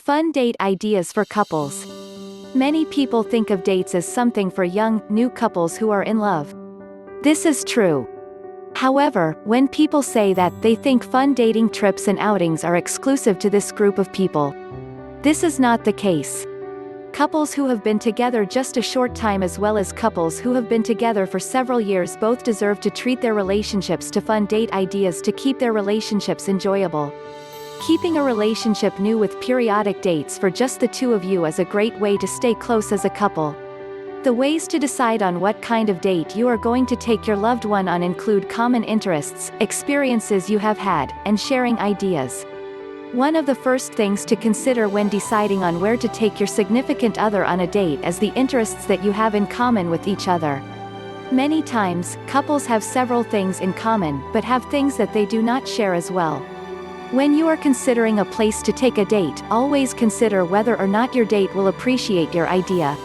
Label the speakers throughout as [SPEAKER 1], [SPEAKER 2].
[SPEAKER 1] Fun date ideas for couples. Many people think of dates as something for young, new couples who are in love. This is true. However, when people say that, they think fun dating trips and outings are exclusive to this group of people. This is not the case. Couples who have been together just a short time as well as couples who have been together for several years both deserve to treat their relationships to fun date ideas to keep their relationships enjoyable. Keeping a relationship new with periodic dates for just the two of you is a great way to stay close as a couple. The ways to decide on what kind of date you are going to take your loved one on include common interests, experiences you have had, and sharing ideas. One of the first things to consider when deciding on where to take your significant other on a date is the interests that you have in common with each other. Many times, couples have several things in common, but have things that they do not share as well. When you are considering a place to take a date, always consider whether or not your date will appreciate your idea.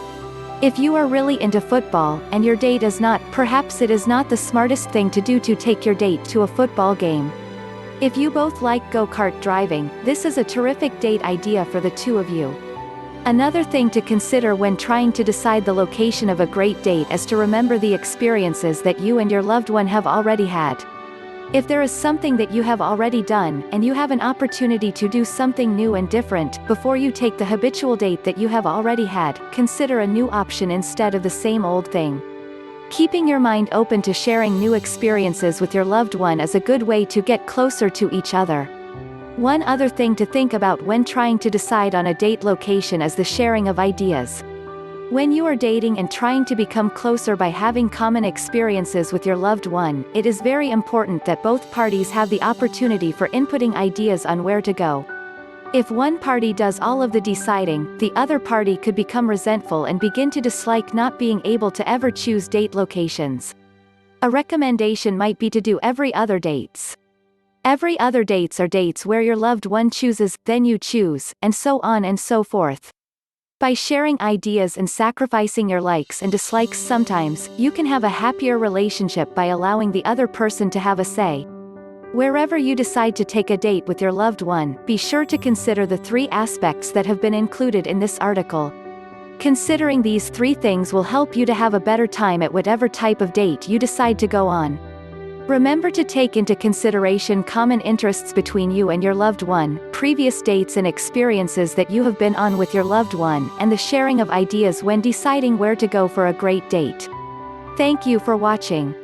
[SPEAKER 1] If you are really into football, and your date is not, perhaps it is not the smartest thing to do to take your date to a football game. If you both like go-kart driving, this is a terrific date idea for the two of you. Another thing to consider when trying to decide the location of a great date is to remember the experiences that you and your loved one have already had. If there is something that you have already done, and you have an opportunity to do something new and different, before you take the habitual date that you have already had, consider a new option instead of the same old thing. Keeping your mind open to sharing new experiences with your loved one is a good way to get closer to each other. One other thing to think about when trying to decide on a date location is the sharing of ideas. When you are dating and trying to become closer by having common experiences with your loved one, it is very important that both parties have the opportunity for inputting ideas on where to go. If one party does all of the deciding, the other party could become resentful and begin to dislike not being able to ever choose date locations. A recommendation might be to do every other dates. Every other dates are dates where your loved one chooses, then you choose, and so on and so forth. By sharing ideas and sacrificing your likes and dislikes sometimes, you can have a happier relationship by allowing the other person to have a say. Wherever you decide to take a date with your loved one, be sure to consider the 3 aspects that have been included in this article. Considering these 3 things will help you to have a better time at whatever type of date you decide to go on. Remember to take into consideration common interests between you and your loved one, previous dates and experiences that you have been on with your loved one, and the sharing of ideas when deciding where to go for a great date. Thank you for watching.